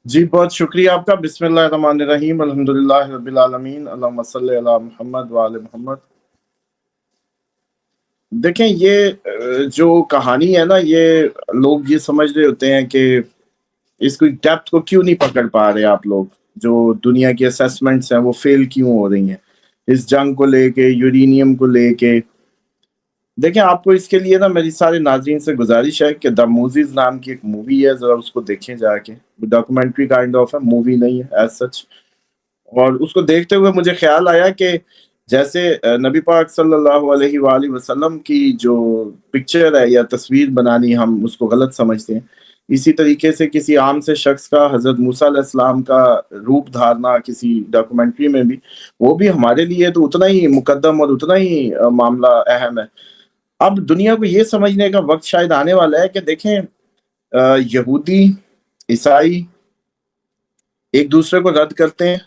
جی بہت شکریہ آپ کا. بسم اللہ الرحمن الرحیم. الحمدللہ رب العالمین. اللہم صلی علی محمد وآل محمد. دیکھیں یہ جو کہانی ہے نا، یہ لوگ یہ سمجھ رہے ہوتے ہیں کہ اس کی ڈیپتھ کو کیوں نہیں پکڑ پا رہے آپ لوگ. جو دنیا کی اسیسمنٹس ہیں وہ فیل کیوں ہو رہی ہیں اس جنگ کو لے کے، یورینیم کو لے کے. دیکھیں آپ کو اس کے لیے نا میری سارے ناظرین سے گزارش ہے کہ دا موویز نام کی ایک مووی ہے، ذرا اس کو دیکھیں جا کے. ڈاکومنٹری کائنڈ آف ہے، مووی نہیں ہے ایز سچ. اور اس کو دیکھتے ہوئے مجھے خیال آیا کہ جیسے نبی پاک صلی اللہ علیہ وآلہ وسلم کی جو پکچر ہے یا تصویر بنانی ہم اس کو غلط سمجھتے ہیں، اسی طریقے سے کسی عام سے شخص کا حضرت موسیٰ علیہ السلام کا روپ دھارنا کسی ڈاکومنٹری میں بھی، وہ بھی ہمارے لیے تو اتنا ہی مقدم اور اتنا ہی معاملہ اہم ہے. اب دنیا کو یہ سمجھنے کا وقت شاید آنے والا ہے کہ دیکھیں یہودی عیسائی ایک دوسرے کو رد کرتے ہیں،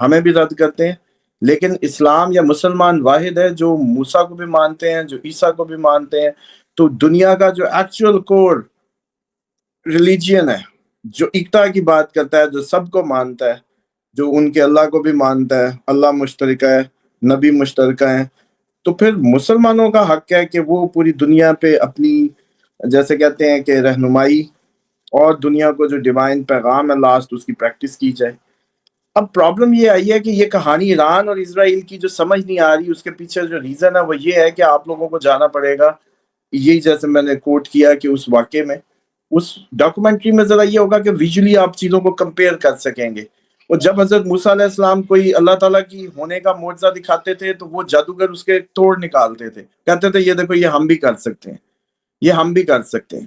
ہمیں بھی رد کرتے ہیں، لیکن اسلام یا مسلمان واحد ہے جو موسیٰ کو بھی مانتے ہیں، جو عیسیٰ کو بھی مانتے ہیں. تو دنیا کا جو ایکچوئل کور ریلیجین ہے، جو اکتا کی بات کرتا ہے، جو سب کو مانتا ہے، جو ان کے اللہ کو بھی مانتا ہے، اللہ مشترکہ ہے، نبی مشترکہ ہیں، تو پھر مسلمانوں کا حق ہے کہ وہ پوری دنیا پہ اپنی جیسے کہتے ہیں کہ رہنمائی اور دنیا کو جو ڈیوائن پیغام ہے لاسٹ اس کی پریکٹس کی جائے. اب پرابلم یہ آئی ہے کہ یہ کہانی ایران اور اسرائیل کی جو سمجھ نہیں آ رہی، اس کے پیچھے جو ریزن ہے وہ یہ ہے کہ آپ لوگوں کو جانا پڑے گا. یہی جیسے میں نے کوٹ کیا کہ اس واقعے میں، اس ڈاکومنٹری میں ذرا یہ ہوگا کہ ویژولی آپ چیزوں کو کمپیئر کر سکیں گے. اور جب حضرت موسیٰ علیہ السلام کوئی اللہ تعالیٰ کی ہونے کا معجزہ دکھاتے تھے تو وہ جادوگر اس کے توڑ نکالتے تھے، کہتے تھے یہ دیکھو یہ ہم بھی کر سکتے ہیں، یہ ہم بھی کر سکتے ہیں.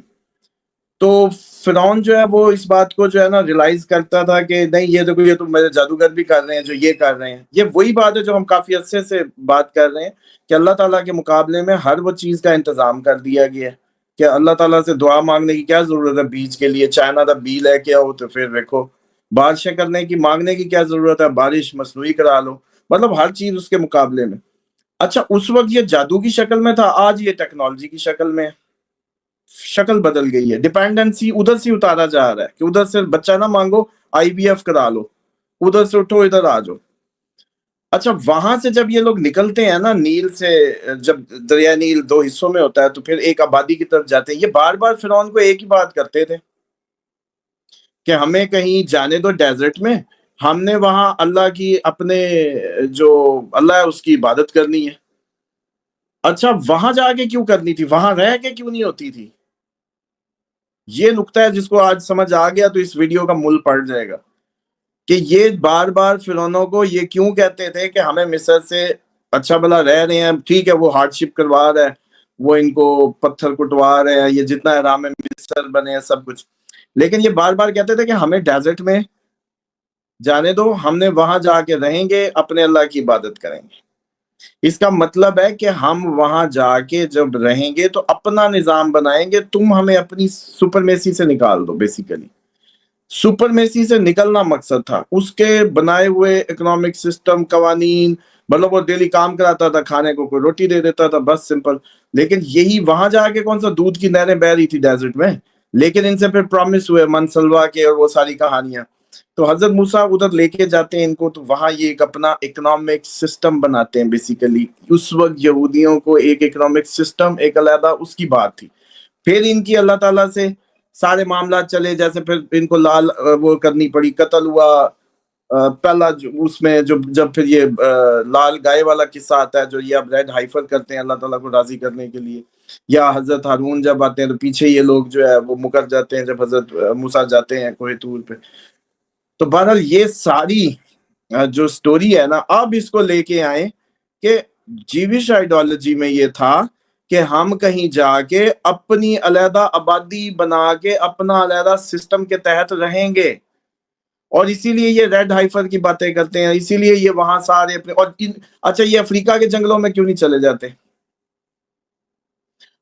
تو فرعون جو ہے وہ اس بات کو جو ہے نا ریلائز کرتا تھا کہ نہیں یہ دیکھو یہ تو میرے جادوگر بھی کر رہے ہیں جو یہ کر رہے ہیں. یہ وہی بات ہے جو ہم کافی عرصے سے بات کر رہے ہیں کہ اللہ تعالیٰ کے مقابلے میں ہر وہ چیز کا انتظام کر دیا گیا ہے کہ اللہ تعالیٰ سے دعا مانگنے کی کیا ضرورت ہے بیج کے لیے. چائنا دا بی لے کے آؤ تو پھر دیکھو بارشیں کرنے کی مانگنے کی کیا ضرورت ہے، بارش مصنوعی کرا لو. مطلب ہر چیز اس کے مقابلے میں. اچھا اس وقت یہ جادو کی شکل میں تھا، آج یہ ٹیکنالوجی کی شکل میں. شکل بدل گئی ہے، ڈیپینڈنسی ادھر سے اتارا جا رہا ہے کہ ادھر سے بچہ نہ مانگو، آئی وی ایف کرا لو، ادھر سے اٹھو ادھر آ جاؤ. اچھا وہاں سے جب یہ لوگ نکلتے ہیں نا نیل سے، جب دریا نیل دو حصوں میں ہوتا ہے تو پھر ایک آبادی کی طرف جاتے ہیں. یہ بار بار فرعون کو ایک ہی بات کرتے تھے کہ ہمیں کہیں جانے دو ڈیزرٹ میں، ہم نے وہاں اللہ کی اپنے جو اللہ ہے اس کی عبادت کرنی ہے. اچھا وہاں جا کے کیوں کرنی تھی، وہاں رہ کے کیوں نہیں ہوتی تھی؟ یہ نقطہ ہے جس کو آج سمجھ آ گیا تو اس ویڈیو کا مول پڑ جائے گا کہ یہ بار بار فرعونوں کو یہ کیوں کہتے تھے کہ ہمیں مصر سے اچھا بھلا رہ رہے ہیں، ٹھیک ہے وہ ہارڈ شپ کروا رہا ہے، وہ ان کو پتھر کٹوا رہے ہیں، یہ جتنا احرام مصر بنے ہیں سب کچھ، لیکن یہ بار بار کہتے تھے کہ ہمیں ڈیزرٹ میں جانے دو، ہم نے وہاں جا کے رہیں گے، اپنے اللہ کی عبادت کریں گے. اس کا مطلب ہے کہ ہم وہاں جا کے جب رہیں گے تو اپنا نظام بنائیں گے، تم ہمیں اپنی سپرمیسی سے نکال دو. بیسیکلی سپرمیسی سے نکلنا مقصد تھا. اس کے بنائے ہوئے اکنامک سسٹم، قوانین، مطلب وہ ڈیلی کام کراتا تھا، کھانے کو کوئی روٹی دے دیتا تھا، بس سمپل. لیکن یہی وہاں جا کے کون سا دودھ کی نہریں بہ رہی تھی ڈیزرٹ میں، لیکن ان سے پھر پرومس ہوئے من سلوا کے اور وہ ساری کہانیاں. تو حضرت موسیٰ ادھر لے کے جاتے ہیں ان کو، تو وہاں یہ ایک اپنا اکنامک سسٹم بناتے ہیں. بیسیکلی اس وقت یہودیوں کو ایک اکنامک سسٹم ایک علیحدہ اس کی بات تھی. پھر ان کی اللہ تعالیٰ سے سارے معاملات چلے، جیسے پھر ان کو لال وہ کرنی پڑی، قتل ہوا پہلا اس میں جب پھر یہ لال گائے والا قصہ آتا ہے جو یہ اب ریڈ ہائفر کرتے ہیں اللہ تعالیٰ کو راضی کرنے کے لیے، یا حضرت ہارون جب آتے ہیں تو پیچھے یہ لوگ جو ہے وہ مکر جاتے ہیں جب حضرت موسیٰ جاتے ہیں کوہ طور پہ. تو بہرحال یہ ساری جو سٹوری ہے نا، اب اس کو لے کے آئیں کہ جیوش آئیڈیالوجی میں یہ تھا کہ ہم کہیں جا کے اپنی علیحدہ آبادی بنا کے اپنا علیحدہ سسٹم کے تحت رہیں گے، اور اسی لیے یہ ریڈ ہائفر کی باتیں کرتے ہیں، اسی لیے یہ وہاں سارے اپنے اور اچھا یہ افریقہ کے جنگلوں میں کیوں نہیں چلے جاتے؟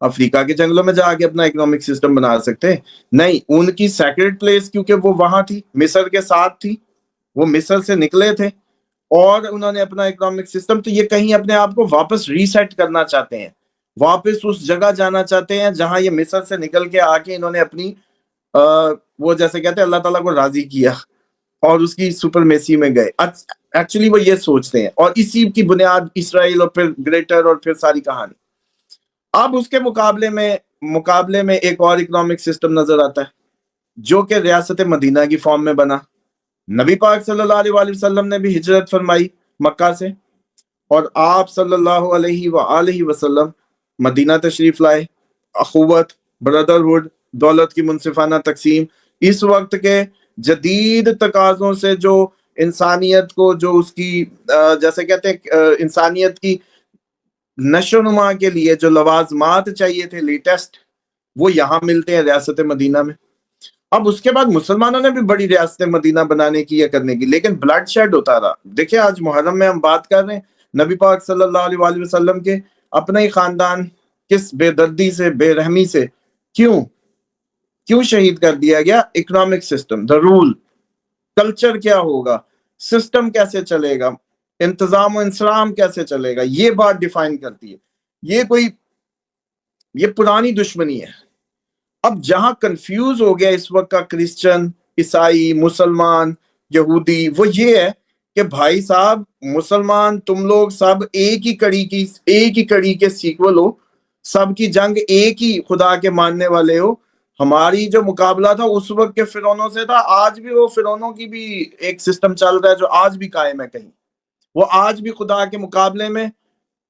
افریقہ کے جنگلوں میں جا کے اپنا اکنامک سسٹم بنا سکتے؟ نہیں، ان کی سیکرڈ پلیس کیونکہ وہ وہاں تھی، مصر کے ساتھ تھی، وہ مصر سے نکلے تھے اور انہوں نے اپنا اکنامک سسٹم، تو یہ کہیں اپنے آپ کو واپس ریسیٹ کرنا چاہتے ہیں، واپس اس جگہ جانا چاہتے ہیں جہاں یہ مصر سے نکل کے آ کے انہوں نے اپنی وہ جیسے کہتے ہیں اللہ تعالیٰ کو راضی کیا اور اس کی سپرمیسی میں گئے. ایکچولی وہ یہ سوچتے ہیں, اور اسی کی بنیاد اسرائیل اور پھر گریٹر اور پھر ساری کہانی. اب اس کے مقابلے میں ایک اور اکنامک سسٹم نظر آتا ہے جو کہ ریاست مدینہ کی فارم میں بنا. نبی پاک صلی اللہ علیہ وسلم نے بھی ہجرت فرمائی مکہ سے, اور آپ صلی اللہ علیہ وآلہ وسلم مدینہ تشریف لائے. اخوت, بردرہڈ, دولت کی منصفانہ تقسیم, اس وقت کے جدید تقاضوں سے جو انسانیت کو, جو اس کی جیسے کہتے ہیں انسانیت کی نشو و نما کے لیے جو لوازمات چاہیے تھے لیٹسٹ, وہ یہاں ملتے ہیں ریاست مدینہ میں. اب اس کے بعد مسلمانوں نے بھی بڑی ریاست مدینہ بنانے کی یا کرنے کی, لیکن بلڈ شیڈ ہوتا رہا. دیکھیں آج محرم میں ہم بات کر رہے ہیں نبی پاک صلی اللہ علیہ وآلہ وسلم کے اپنا ہی خاندان کس بے دردی سے, بے رحمی سے کیوں شہید کر دیا گیا. Economic system, the role, culture کیا ہوگا, سسٹم کیسے چلے گا, انتظام و انصرام کیسے چلے گا, یہ بات ڈیفائن کرتی ہے. یہ پرانی دشمنی ہے. اب جہاں کنفیوز ہو گیا اس وقت کا کرسچن, عیسائی, مسلمان, یہودی, وہ یہ ہے کہ بھائی صاحب مسلمان تم لوگ سب ایک ہی کڑی کے سیکول ہو, سب کی جنگ ایک ہی خدا کے ماننے والے ہو. ہماری جو مقابلہ تھا اس وقت کے فرعونوں سے تھا, آج بھی وہ فرعونوں کی بھی ایک سسٹم چل رہا ہے جو آج بھی قائم ہے. کہیں وہ آج بھی خدا کے مقابلے میں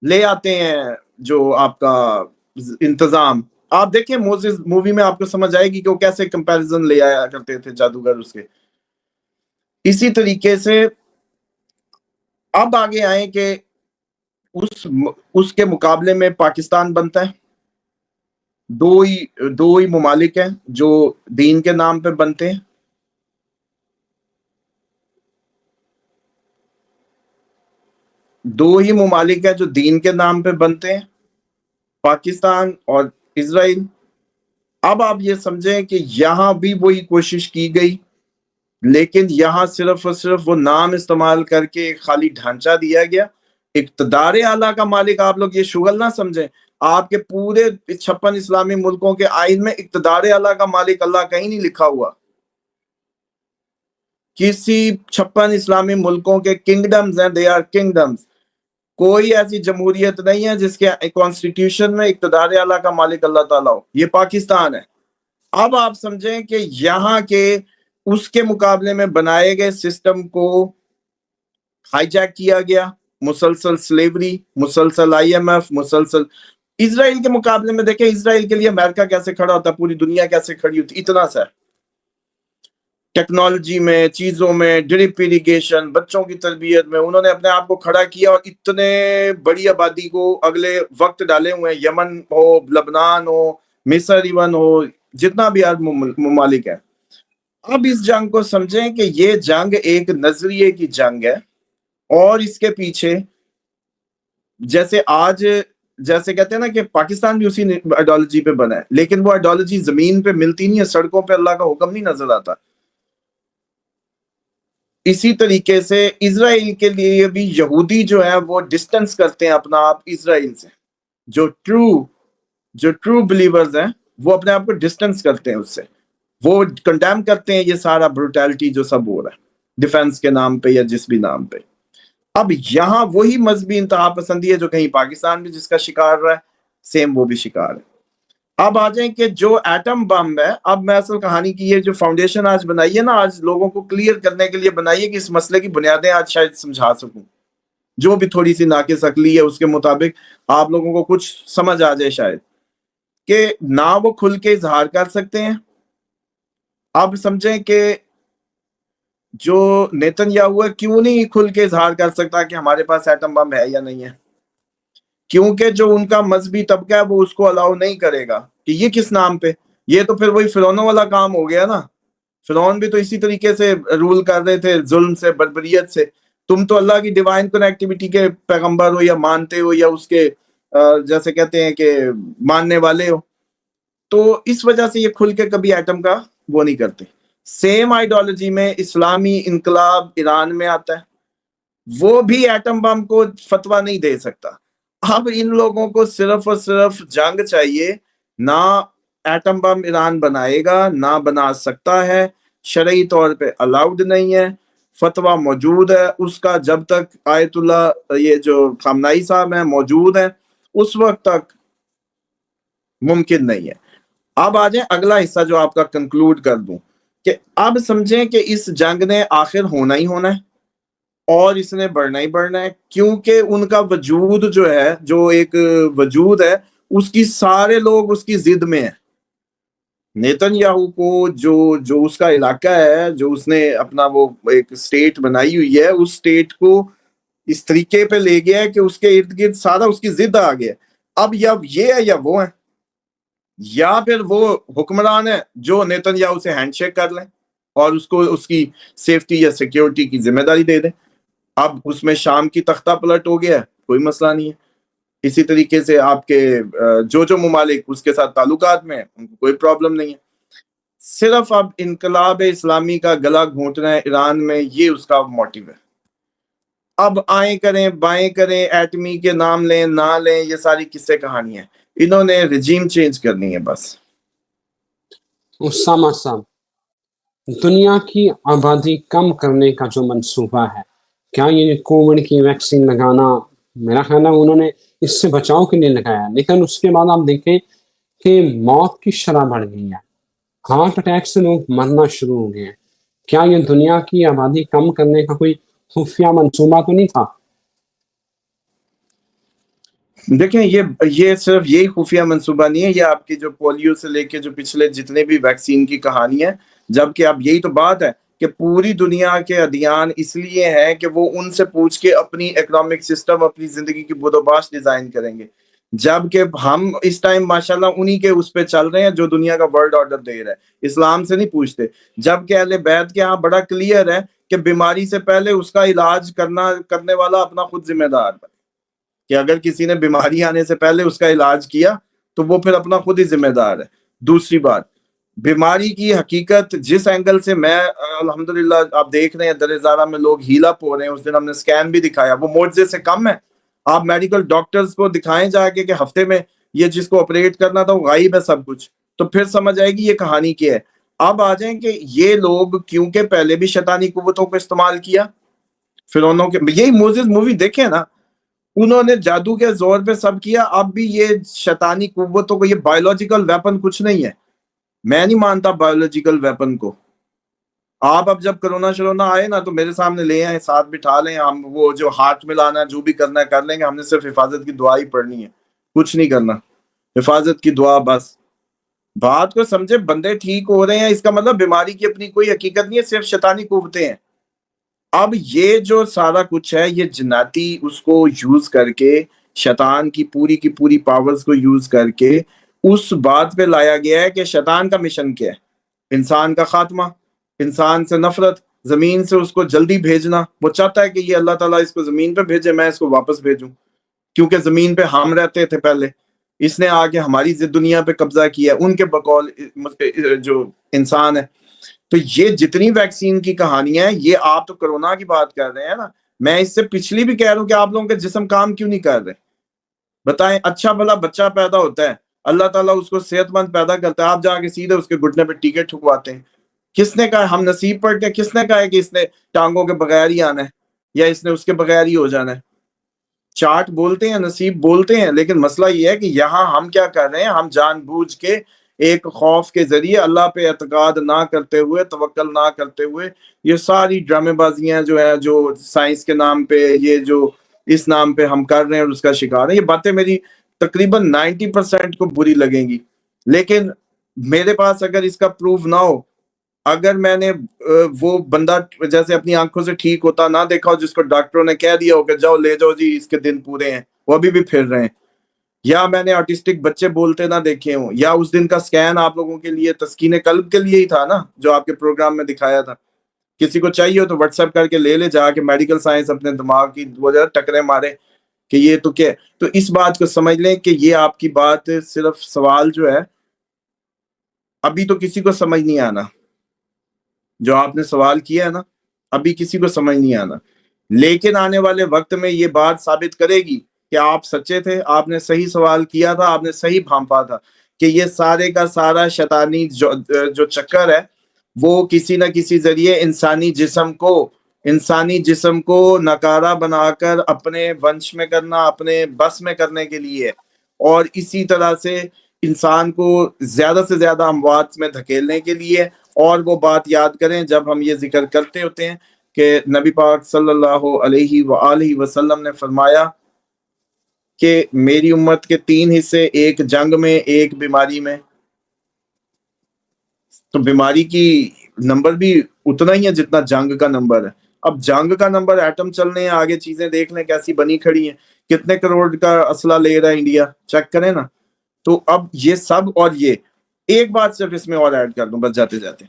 لے آتے ہیں جو آپ کا انتظام. آپ دیکھیں موزیز مووی میں آپ کو سمجھ آئے گی کہ وہ کیسے کمپیریزن لے آیا کرتے تھے جادوگر اس کے. اسی طریقے سے اب آگے آئیں کہ اس کے مقابلے میں پاکستان بنتا ہے. دو ہی ممالک ہیں جو دین کے نام پہ بنتے ہیں. دو ہی ممالک ہیں جو دین کے نام پہ بنتے ہیں, پاکستان اور اسرائیل. اب آپ یہ سمجھیں کہ یہاں بھی وہی کوشش کی گئی, لیکن یہاں صرف اور صرف وہ نام استعمال کر کے ایک خالی ڈھانچہ دیا گیا. اقتدار اعلیٰ کا مالک آپ لوگ یہ شغل نہ سمجھیں. آپ کے پورے 56 اسلامی ملکوں کے آئین میں اقتدار اعلیٰ کا مالک اللہ کہیں نہیں لکھا ہوا. کسی 56 اسلامی ملکوں کے کنگڈمز ہیں, دے آر کنگڈمز. کوئی ایسی جمہوریت نہیں ہے جس کے کانسٹیٹیوشن میں اقتدار اعلیٰ کا مالک اللہ تعالیٰ ہو. یہ پاکستان ہے. اب آپ سمجھیں کہ یہاں کے اس کے مقابلے میں بنائے گئے سسٹم کو ہائی جیک کیا گیا. مسلسل سلیوری, مسلسل IMF, مسلسل. اسرائیل کے مقابلے میں دیکھیں اسرائیل کے لیے امریکہ کیسے کھڑا ہوتا, پوری دنیا کیسے کھڑی ہوتی. اتنا سا ٹیکنالوجی میں, چیزوں میں, ڈرپ ایریگیشن, بچوں کی تربیت میں انہوں نے اپنے آپ کو کھڑا کیا, اور اتنے بڑی آبادی کو اگلے وقت ڈالے ہوئے ہیں. یمن ہو, لبنان ہو, مصر ایون ہو, جتنا بھی آج ممالک ہے. اب اس جنگ کو سمجھیں کہ یہ جنگ ایک نظریے کی جنگ ہے, اور اس کے پیچھے جیسے کہتے ہیں نا کہ پاکستان بھی اسی آئیڈیالوجی پہ بنا ہے, لیکن وہ آئیڈیالوجی زمین پہ ملتی نہیں ہے, سڑکوں پہ اللہ کا حکم نہیں نظر آتا. اسی طریقے سے اسرائیل کے لیے بھی یہودی جو ہیں وہ ڈسٹنس کرتے ہیں اپنا آپ اسرائیل سے. جو ٹرو بلیورز ہیں وہ اپنے آپ کو ڈسٹنس کرتے ہیں اس سے. وہ کنڈیم کرتے ہیں یہ سارا بروٹیلٹی جو سب ہو رہا ہے ڈیفنس کے نام پہ یا جس بھی نام پہ. اب یہاں وہی مذہبی انتہا پسندی ہے جو کہیں پاکستان بھی جس کا شکار رہا ہے, سیم وہ بھی شکار ہے. اب آ جائیں کہ جو ایٹم بم ہے, اب میں اصل کہانی کی یہ جو فاؤنڈیشن آج بنائی ہے نا, آج لوگوں کو کلیئر کرنے کے لیے بنائی ہے کہ اس مسئلے کی بنیادیں آج شاید سمجھا سکوں. جو بھی تھوڑی سی ناقص عقلی ہے اس کے مطابق آپ لوگوں کو کچھ سمجھ آ جائے شاید, کہ نہ وہ کھل کے اظہار کر سکتے ہیں. اب سمجھیں کہ جو نیتن یاہو ہے کیوں نہیں کھل کے اظہار کر سکتا کہ ہمارے پاس ایٹم بم ہے یا نہیں ہے, کیونکہ جو ان کا مذہبی طبقہ ہے وہ اس کو الاؤ نہیں کرے گا. کہ یہ کس نام پہ, یہ تو پھر وہی فرعونوں والا کام ہو گیا نا. فرعون بھی تو اسی طریقے سے رول کر رہے تھے, ظلم سے, بربریت سے. تم تو اللہ کی ڈیوائن کنیکٹیوٹی کے پیغمبر ہو یا مانتے ہو یا اس کے جیسے کہتے ہیں کہ ماننے والے ہو, تو اس وجہ سے یہ کھل کے کبھی ایٹم کا وہ نہیں کرتے. سیم آئیڈیالوجی میں اسلامی انقلاب ایران میں آتا ہے, وہ بھی ایٹم بم کو فتویٰ نہیں دے سکتا. اب ان لوگوں کو صرف اور صرف جنگ چاہیے, نہ ایٹم بم ایران بنائے گا نہ بنا سکتا ہے، شرعی طور پہ الاؤڈ نہیں ہے، فتویٰ موجود ہے اس کا، جب تک آیت اللہ یہ جو خامنائی صاحب ہیں موجود ہیں اس وقت تک ممکن نہیں ہے۔ اب آ جائیں اگلا حصہ جو آپ کا کنکلوڈ کر دوں، کہ اب سمجھیں کہ اس جنگ نے آخر ہونا ہی ہونا ہے اور اس نے بڑھنا ہی بڑھنا ہے، کیونکہ ان کا وجود جو ہے، جو ایک وجود ہے، اس کی سارے لوگ اس کی ضد میں ہیں۔ نیتن یاہو کو جو اس کا علاقہ ہے، جو اس نے اپنا وہ ایک سٹیٹ بنائی ہوئی ہے، اس سٹیٹ کو اس طریقے پہ لے گیا ہے کہ اس کے ارد گرد سارا اس کی ضد آ گیا۔ اب یا یہ ہے یا وہ ہے، یا پھر وہ حکمران ہے جو نیتن یاہو سے ہینڈ شیک کر لیں اور اس کو اس کی سیفٹی یا سیکیورٹی کی ذمہ داری دے دیں۔ اب اس میں شام کی تختہ پلٹ ہو گیا ہے، کوئی مسئلہ نہیں ہے۔ اسی طریقے سے آپ کے جو ممالک اس کے ساتھ تعلقات میں ہیں ان کو کوئی پرابلم نہیں ہے، صرف اب انقلاب اسلامی کا گلا گھونٹنا ہے ایران میں، یہ اس کا موٹیو ہے۔ اب آئیں کریں بائیں کریں، ایٹمی کے نام لیں نہ لیں، یہ ساری قصے کہانی ہیں، انہوں نے رجیم چینج کرنی ہے بس۔ اسامہ صاحب، دنیا کی آبادی کم کرنے کا جو منصوبہ ہے، کیا یہ کووڈ کی ویکسین لگانا، میرا خیال ہے انہوں نے اس سے بچاؤ کے لیے لگایا، لیکن اس کے بعد آپ دیکھیں کہ موت کی شرح بڑھ گئی ہے، ہارٹ اٹیک سے لوگ مرنا شروع ہو گئے ہیں۔ کیا یہ دنیا کی آبادی کم کرنے کا کوئی خفیہ منصوبہ تو نہیں تھا؟ دیکھیں یہ صرف یہی خفیہ منصوبہ نہیں ہے، یہ آپ کی جو پولیو سے لے کے جو پچھلے جتنے بھی ویکسین کی کہانی ہے، جبکہ اب یہی تو بات ہے کہ پوری دنیا کے ادیان اس لیے ہیں کہ وہ ان سے پوچھ کے اپنی اکنامک سسٹم، اپنی زندگی کی بود و باش ڈیزائن کریں گے، جبکہ ہم اس ٹائم ماشاءاللہ انہی کے اس پہ چل رہے ہیں جو دنیا کا ورلڈ آرڈر دے رہا ہے، اسلام سے نہیں پوچھتے۔ جبکہ اہل بیت کے ہاں بڑا کلیئر ہے کہ بیماری سے پہلے اس کا علاج کرنے والا اپنا خود ذمہ دار ہے، کہ اگر کسی نے بیماری آنے سے پہلے اس کا علاج کیا تو وہ پھر اپنا خود ہی ذمہ دار ہے۔ دوسری بات، بیماری کی حقیقت جس اینگل سے میں الحمدللہ آپ دیکھ رہے ہیں در زارہ میں لوگ ہیلا پو رہے ہیں، اس دن ہم نے سکین بھی دکھایا، وہ معجزے سے کم ہے۔ آپ میڈیکل ڈاکٹرز کو دکھائیں جا کے کہ ہفتے میں یہ جس کو آپریٹ کرنا تھا وہ غائب ہے سب کچھ، تو پھر سمجھ آئے گی یہ کہانی کیا ہے۔ اب آ جائیں کہ یہ لوگ کیونکہ پہلے بھی شیطانی قوتوں کو استعمال کیا، فرعونوں کے، یہی موزز مووی دیکھیں نا، انہوں نے جادو کے زور پہ سب کیا، اب بھی یہ شیطانی قوتوں کو، یہ بایولوجیکل ویپن کچھ نہیں ہے، میں نہیں مانتا بایولوجیکل ویپن کو۔ آپ اب جب کرونا شرونا آئے نا تو میرے سامنے لے آئیں، ساتھ بٹھا لیں، ہم وہ جو ہاتھ ملانا جو بھی کرنا ہے کر لیں گے، ہم نے صرف حفاظت کی دعا ہی پڑھنی ہے، کچھ نہیں کرنا، حفاظت کی دعا بس۔ بات کو سمجھے، بندے ٹھیک ہو رہے ہیں، اس کا مطلب بیماری کی اپنی کوئی حقیقت نہیں ہے، صرف شیطانی قوتیں ہیں۔ اب یہ جو سارا کچھ ہے یہ جناتی اس کو یوز کر کے، شیطان کی پوری پاورز کو یوز کر کے اس بات پہ لایا گیا ہے کہ شیطان کا مشن کیا ہے؟ انسان کا خاتمہ، انسان سے نفرت، زمین سے اس کو جلدی بھیجنا۔ وہ چاہتا ہے کہ یہ اللہ تعالیٰ اس کو زمین پہ بھیجے، میں اس کو واپس بھیجوں، کیونکہ زمین پہ ہم رہتے تھے پہلے، اس نے آ کے ہماری دنیا پہ قبضہ کیا ہے، ان کے بقول جو انسان ہے۔ تو یہ جتنی ویکسین کی کہانیاں ہیں، یہ آپ تو کرونا کی بات کر رہے ہیں نا، میں اس سے پچھلی بھی کہہ رہا ہوں کہ آپ لوگوں کے جسم کام کیوں نہیں کر رہے؟ بتائیں، اچھا بھلا بچہ پیدا ہوتا ہے، اللہ تعالیٰ اس کو صحت مند پیدا کرتا ہے، آپ جا کے سیدھے اس کے گھٹنے پہ ٹیکے ٹھکواتے ہیں۔ کس نے کہا ہم نصیب پڑھ کے، کس نے کہا ہے کہ اس نے ٹانگوں کے بغیر ہی آنا ہے یا اس نے اس کے بغیر ہی ہو جانا ہے؟ چاٹ بولتے ہیں، نصیب بولتے ہیں، لیکن مسئلہ یہ ہے کہ یہاں ہم کیا کر رہے ہیں، ہم جان بوجھ کے ایک خوف کے ذریعے اللہ پہ اعتقاد نہ کرتے ہوئے، توکل نہ کرتے ہوئے، یہ ساری ڈرامے بازیاں جو ہیں، جو سائنس کے نام پہ، یہ جو اس نام پہ ہم کر رہے ہیں اور اس کا شکار ہیں، یہ باتیں میری تقریباً 90% کو بری لگیں گی، لیکن میرے پاس اگر اس کا پروف نہ ہو، اگر میں نے وہ بندہ جیسے اپنی آنکھوں سے ٹھیک ہوتا نہ دیکھا ہو، جس کو ڈاکٹروں نے کہہ دیا ہو کہ جاؤ لے جاؤ جی اس کے دن پورے ہیں، وہ ابھی بھی پھر رہے ہیں، یا میں نے آرٹسٹک بچے بولتے نہ دیکھے ہوں، یا اس دن کا سکین آپ لوگوں کے لیے تسکین قلب کے لیے ہی تھا نا، جو آپ کے پروگرام میں دکھایا تھا۔ کسی کو چاہیے ہو تو واٹس ایپ کر کے لے جا کے میڈیکل سائنس اپنے دماغ کی وجہ ٹکرے مارے کہ یہ تو کیا، تو اس بات کو سمجھ لیں کہ یہ آپ کی بات صرف سوال جو ہے ابھی تو کسی کو سمجھ نہیں آنا، جو آپ نے سوال کیا ہے نا ابھی کسی کو سمجھ نہیں آنا، لیکن آنے والے وقت میں یہ بات ثابت کرے گی کہ آپ سچے تھے، آپ نے صحیح سوال کیا تھا، آپ نے صحیح بھانپا تھا، کہ یہ سارے کا سارا شیطانی جو چکر ہے وہ کسی نہ کسی ذریعے انسانی جسم کو نکارہ بنا کر اپنے ونش میں کرنا، اپنے بس میں کرنے کے لیے، اور اسی طرح سے انسان کو زیادہ سے زیادہ اموات میں دھکیلنے کے لیے۔ اور وہ بات یاد کریں جب ہم یہ ذکر کرتے ہوتے ہیں کہ نبی پاک صلی اللہ علیہ وآلہ وسلم نے فرمایا کہ میری امت کے 3 حصے، ایک جنگ میں، ایک بیماری میں۔ تو بیماری کی نمبر بھی اتنا ہی ہے جتنا جنگ کا نمبر ہے۔ اب جنگ کا نمبر ایٹم چلنے ہیں، آگے چیزیں دیکھ لیں کیسی بنی کھڑی ہیں، کتنے کروڑ کا اسلحہ لے رہا ہے انڈیا، چیک کریں نا۔ تو اب یہ سب، اور یہ ایک بات صرف اس میں اور ایڈ کر دوں بس جاتے جاتے،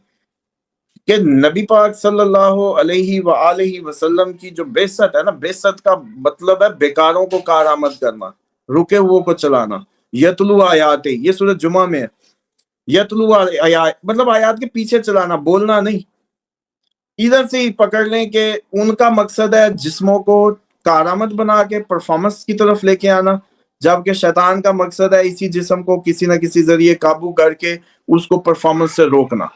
کہ نبی پاک صلی اللہ علیہ وآلہ وسلم کی جو بعثت ہے نا، بعثت کا مطلب ہے بیکاروں کو کارآمد کرنا، رکے ہوئے کو چلانا۔ یتلو آیات، یہ سورۃ جمعہ میں ہے، یتلو آیات مطلب آیات کے پیچھے چلانا، بولنا نہیں۔ ادھر سے ہی پکڑ لیں کہ ان کا مقصد ہے جسموں کو کارآمد بنا کے پرفارمنس کی طرف لے کے آنا، جبکہ شیطان کا مقصد ہے اسی جسم کو کسی نہ کسی ذریعے قابو کر کے اس کو پرفارمنس سے روکنا۔